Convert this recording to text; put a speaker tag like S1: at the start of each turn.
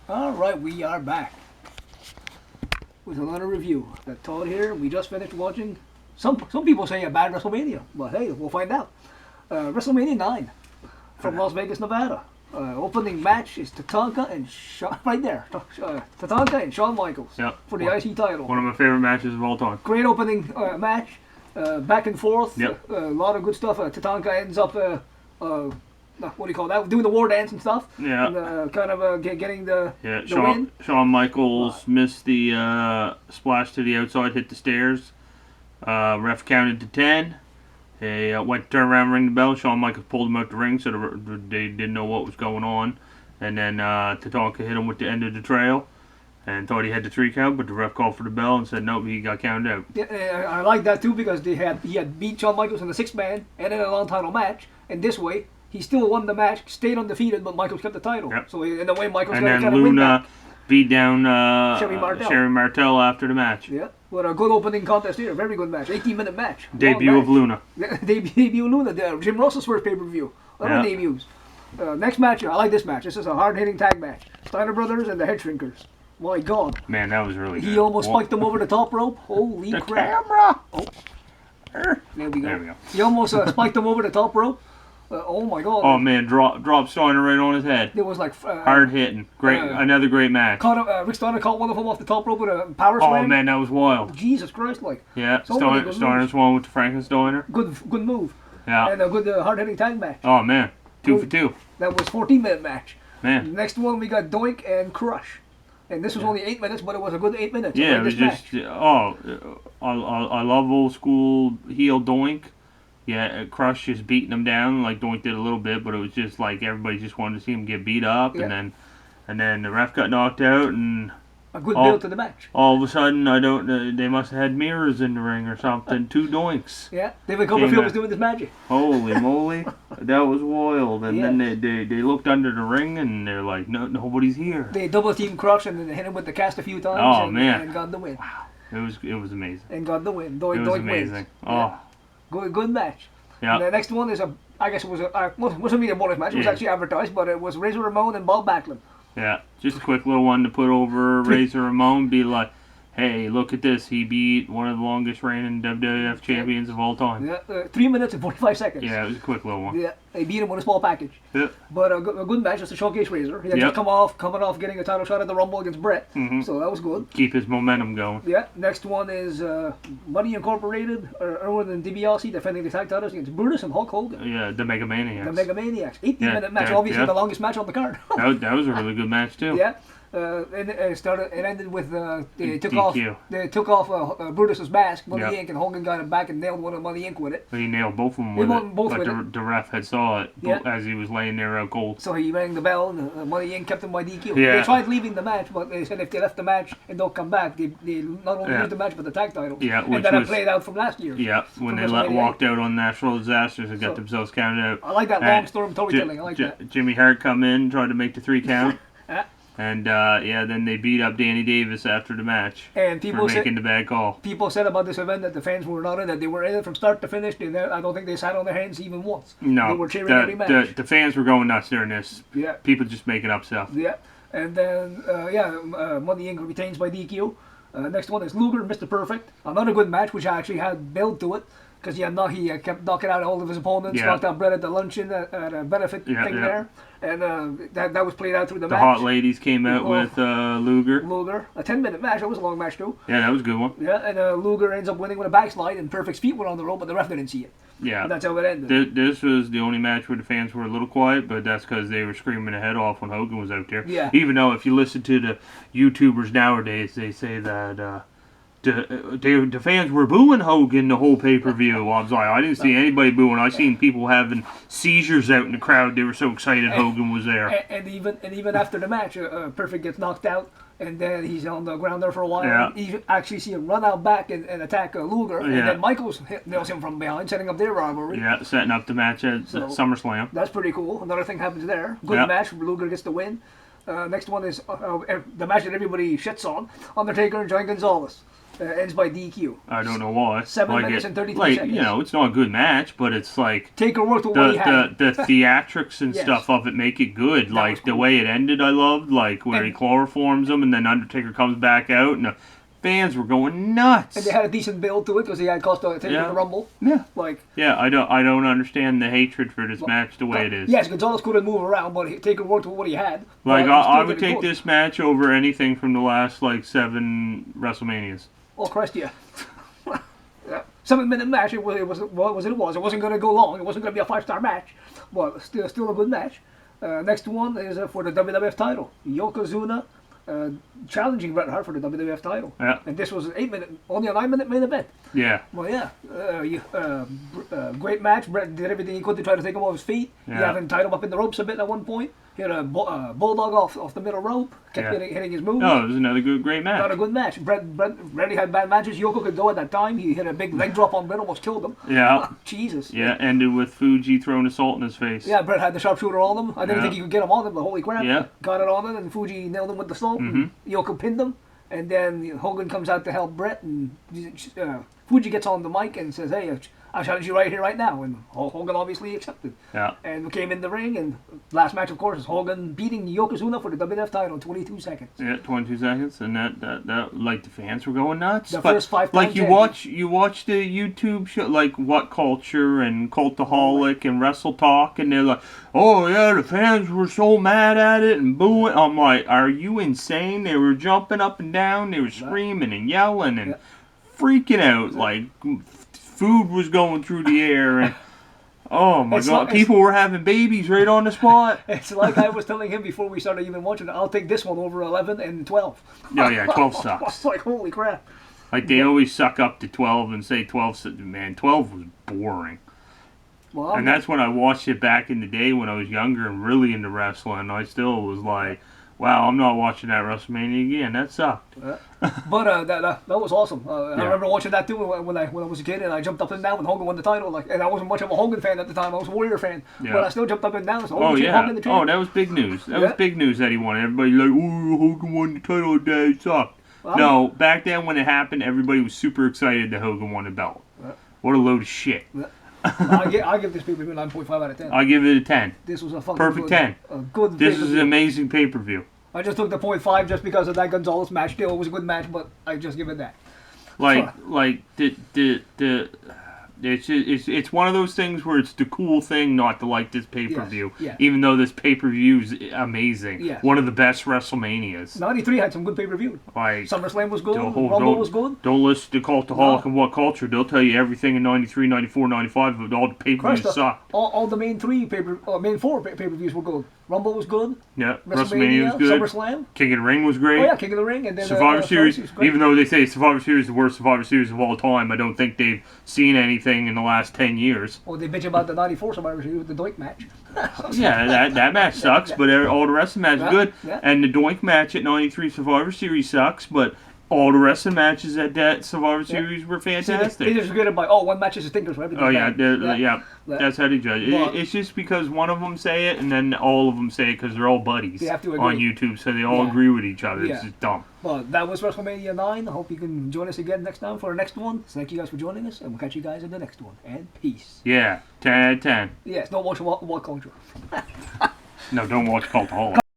S1: Alright, we are back with another review. Got Todd here. We just finished watching some people say a bad WrestleMania, but hey, we'll find out. WrestleMania 9 from Las Vegas, Nevada. Opening match is Tatanka and right there. Tatanka and Shawn Michaels for the IC title.
S2: One of my favorite matches of all time.
S1: Great opening match. Back and forth.
S2: Yep.
S1: A lot of good stuff. Tatanka ends up what do you call that? Doing the war dance and stuff.
S2: Yeah.
S1: And kind of getting the
S2: Shawn,
S1: win.
S2: Shawn Michaels missed the splash to the outside, hit the stairs. Ref counted to 10. They went to turn around, ring the bell. Shawn Michaels pulled him out the ring, so they didn't know what was going on. And then Tatanka hit him with the end of the trail and thought he had the 3 count, but the ref called for the bell and said nope, he got counted out.
S1: Yeah, I like that too because he had beat Shawn Michaels in the 6-man and in a non-title match, and this way he still won the match, stayed undefeated, but Michaels kept the title.
S2: Yep.
S1: So in a way, Michaels
S2: and
S1: got to
S2: then
S1: kind of win back.
S2: Luna beat down
S1: Sherry
S2: Martel after the match.
S1: Yeah, what a good opening contest here. Very good match. 18-minute match.
S2: Debut of Luna.
S1: Debut of Luna. Jim Russell's first pay-per-view. Other debuts. Next match, I like this match. This is a hard-hitting tag match. Steiner brothers and the Hedgehankers. My God.
S2: Man, that was really good.
S1: He almost spiked them over the top rope. Holy
S2: the
S1: crap.
S2: Camera!
S1: Oh. There we go.
S2: There we go.
S1: He almost spiked them over the top rope. Oh my God.
S2: Oh man, drop Steiner right on his head.
S1: It was like
S2: hard hitting. Great, another great match.
S1: Rick Steiner caught one of them off the top rope with a power slam.
S2: Oh man, that was wild.
S1: Jesus Christ, like.
S2: Yeah, Steiner's one with the Frankensteiner.
S1: Good move.
S2: Yeah.
S1: And a good hard-hitting tag match.
S2: Oh man, 2 for 2.
S1: That was 14-minute match.
S2: Man.
S1: Next one we got Doink and Crush. And this was only 8 minutes, but it was a good 8 minutes.
S2: Yeah, it was just I love old school heel Doink. Yeah, Crush just beating him down like Doink did a little bit, but it was just like everybody just wanted to see him get beat up, and then the ref got knocked out, and
S1: a good build to the match.
S2: All of a sudden, they must have had mirrors in the ring or something. 2 Doinks.
S1: Yeah, David Copperfield was doing this magic.
S2: Holy moly, that was wild. And then they looked under the ring and they're like, no, nobody's here.
S1: They double teamed Crush and then hit him with the cast a few times.
S2: Oh
S1: and,
S2: man,
S1: and got the win.
S2: Wow, it was amazing.
S1: And got the win. Doink
S2: amazing.
S1: Wins.
S2: Oh.
S1: Yeah. Good match.
S2: Yeah.
S1: The next one is I guess it was wasn't really a bonus match. It was actually advertised, but it was Razor Ramon and Bob Backlund.
S2: Yeah, just a quick little one to put over Razor Ramon. Be like, hey, look at this. He beat one of the longest reigning WWF champions of all time.
S1: Yeah, 3 minutes and 45 seconds.
S2: Yeah, it was a quick little one.
S1: Yeah, they beat him with a small package.
S2: Yeah.
S1: But a good match just to showcase Razor. He had just coming off getting a title shot at the Rumble against Brett. So that was good.
S2: Keep his momentum going.
S1: Yeah, next one is Money Incorporated, Erwin and DiBiase defending the tag titles against Brutus and Hulk Hogan.
S2: Yeah, the Mega Maniacs.
S1: The Mega Maniacs. 18-minute match, obviously the longest match on the card.
S2: that was a really good match too.
S1: Yeah. And it ended with they took off Brutus's mask, Money Inc., and Hogan got him back and nailed one of Money Inc. with it.
S2: He nailed both of them with it, but the ref had saw it as he was laying there out cold.
S1: So he rang the bell and Money Inc. kept him by DQ.
S2: Yeah.
S1: They tried leaving the match, but they said if they left the match and don't come back, they not only lose the match but the tag titles.
S2: Yeah,
S1: and that played out from last year.
S2: Yeah, when they walked out on Natural Disasters and got themselves counted out.
S1: I like that long storytelling. I like that.
S2: Jimmy Hart come in, tried to make the 3 count. And then they beat up Danny Davis after the match
S1: and
S2: for making the bad call.
S1: People said about this event that the fans were not in it. They were in it from start to finish. I don't think they sat on their hands even once.
S2: No,
S1: they were cheering every match.
S2: The fans were going nuts during this.
S1: Yeah.
S2: People just making up stuff.
S1: Yeah. And then, Money Inc. retains by DQ. Next one is Luger Mr Perfect. Another good match, which actually had build to it. Because he kept knocking out all of his opponents, knocked out Brett at the luncheon at a benefit thing there. And that was played out through the match.
S2: The Hot Ladies came out with Luger.
S1: A 10-minute match. That was a long match too.
S2: Yeah, that was a good one.
S1: Yeah, and Luger ends up winning with a backslide, and Perfect's feet were on the rope, but the ref didn't see it.
S2: Yeah.
S1: And that's how it ended.
S2: This was the only match where the fans were a little quiet, but that's because they were screaming their head off when Hogan was out there.
S1: Yeah.
S2: Even though if you listen to the YouTubers nowadays, they say that... the fans were booing Hogan the whole pay-per-view. I was like, I didn't see anybody booing. I seen people having seizures out in the crowd. They were so excited Hogan was there.
S1: And even after the match, Perfect gets knocked out, and then he's on the ground there for a while.
S2: Yeah.
S1: You actually see him run out back and attack Luger, and then Michaels nails him from behind, setting up their rivalry.
S2: Yeah, setting up the match at SummerSlam.
S1: That's pretty cool. Another thing happens there. Good match. Luger gets the win. Next one is the match that everybody shits on, Undertaker and Giant Gonzalez. Ends by DQ.
S2: I don't know why.
S1: 7 minutes and 33
S2: like,
S1: seconds.
S2: You know, it's not a good match, but it's like
S1: Taker worked with what he had.
S2: the theatrics and
S1: Yes.
S2: stuff of it make it good.
S1: That
S2: Like
S1: was
S2: the
S1: cool.
S2: way it ended, I loved. Like where
S1: And-
S2: he chloroforms him, and then Undertaker comes back out, and the fans were going nuts.
S1: And they had a decent build to it because he had cost Taker
S2: Yeah.
S1: the Rumble.
S2: Yeah.
S1: Like,
S2: Yeah, I don't understand the hatred for this match the way it is.
S1: yes, Gonzalez couldn't move around, but Taker worked with what he had.
S2: Like
S1: But he
S2: I
S1: still
S2: would
S1: did it
S2: take
S1: good.
S2: this match over anything from the last like 7 WrestleManias.
S1: Oh, Christ, yeah. Yeah. 7-minute match. It was. It wasn't going to go long. It wasn't going to be a 5-star match, but still a good match. Next one is for the WWF title. Yokozuna challenging Bret Hart for the WWF title.
S2: Yeah.
S1: And this was only a 9-minute main event.
S2: Yeah.
S1: Well, yeah, great match. Bret did everything he could to try to take him off his feet.
S2: Yeah.
S1: He had him tied him up in the ropes a bit at one point. He had a bulldog off the middle rope. Kept
S2: Yeah.
S1: hitting his moves.
S2: No, it was another great match.
S1: Not a good match. Bret really had bad matches. Yoko could go at that time. He hit a big leg drop on Bret, almost killed him.
S2: Yeah.
S1: Jesus.
S2: Yeah, ended with Fuji throwing a salt in his face.
S1: Yeah, Bret had the sharpshooter on him. I didn't
S2: Yeah.
S1: think he could get him on him, but holy crap.
S2: Yeah.
S1: Got it on him, and Fuji nailed him with the salt. And Yoko pinned him. And then Hogan comes out to help Bret, and Fuji gets on the mic and says, "Hey, I challenge you right here, right now." And Hogan obviously accepted.
S2: Yeah.
S1: And we came in the ring, and last match, of course, is Hogan beating Yokozuna for the WWF title in 22 seconds.
S2: Yeah, 22 seconds, and that like the fans were going nuts.
S1: The
S2: But,
S1: first 5
S2: like
S1: times
S2: you watch the YouTube show like What Culture and Cultaholic and Wrestle Talk, and they're like, "Oh yeah, the fans were so mad at it and booing." I'm like, "Are you insane?" They were jumping up and down, they were screaming and yelling and freaking out. Like food was going through the air, and oh my
S1: It's
S2: god,
S1: like-
S2: people were having babies right on the spot.
S1: It's like I was telling him before we started even watching it, I'll take this one over 11 and 12.
S2: Oh yeah, 12
S1: I
S2: sucks.
S1: was like, holy crap.
S2: Like they always suck up to 12 and say 12. Man, 12 was boring.
S1: Well,
S2: And that's when I watched it back in the day when I was younger and really into wrestling. I still was like, wow, I'm not watching that WrestleMania again. That sucked.
S1: But that was awesome. I remember watching that too when I was a kid, and I jumped up and down when Hogan won the title. Like, and I wasn't much of a Hogan fan at the time. I was a Warrior fan, but I still jumped up and down. So
S2: Oh
S1: Hogan
S2: yeah.
S1: Hogan the champ.
S2: Oh, that was big news. That was big news that he won. Everybody like, oh, Hogan won the title today. It sucked.
S1: Well,
S2: No, back then when it happened, everybody was super excited that Hogan won the belt. What a load of shit.
S1: I give this pay-per-view 9.5 out of 10.
S2: I give it a 10.
S1: This was a fucking
S2: Perfect
S1: good,
S2: 10.
S1: A good.
S2: This is
S1: pay-per-view.
S2: an amazing pay-per-view.
S1: I just took the 0.5 just because of that Gonzalez match. Still, it was a good match, but I just give it that.
S2: Like it's one of those things where it's the cool thing not to like this pay-per-view,
S1: Yes, yeah.
S2: even though this pay-per-view is amazing.
S1: Yes.
S2: One of the best WrestleManias.
S1: 93 had some good pay-per-view.
S2: Like
S1: SummerSlam was good.
S2: don't-
S1: Rumble was good.
S2: Don't listen to Cultaholic
S1: No.
S2: and What Culture. They'll tell you everything in 93, 94, 95, but all the pay-per-views
S1: Christ,
S2: suck.
S1: all the main main four pay-per-views were good. Rumble was good.
S2: Yeah, WrestleMania was good.
S1: SummerSlam.
S2: King of the Ring was great.
S1: Oh yeah, King of the Ring, and then
S2: Survivor Series,
S1: was great.
S2: even though they say Survivor Series is the worst Survivor Series of all time, I don't think they've seen anything in the last 10 years.
S1: Oh, they bitch about the '94 Survivor Series with the Doink match.
S2: Yeah, that match sucks, but all the rest of the match is good.
S1: Yeah.
S2: And the Doink match at 93 Survivor Series sucks, but all the rest of the matches at that Survivor Series were
S1: They
S2: fantastic.
S1: just get it by one match is a stinker, so everything's
S2: Oh yeah,
S1: bad.
S2: yeah. That's how they judge it.
S1: But-
S2: It's just because one of them say it, and then all of them say it because they're all buddies
S1: They have to
S2: on
S1: agree.
S2: YouTube, so they all
S1: Yeah.
S2: agree with each other.
S1: Yeah.
S2: It's just dumb.
S1: Well, that was WrestleMania 9. I hope you can join us again next time for our next one. So thank you guys for joining us, and we'll catch you guys in the next one. And peace.
S2: Yeah, 10 out of 10.
S1: Yes, don't watch What Culture.
S2: No, don't watch Cultaholic.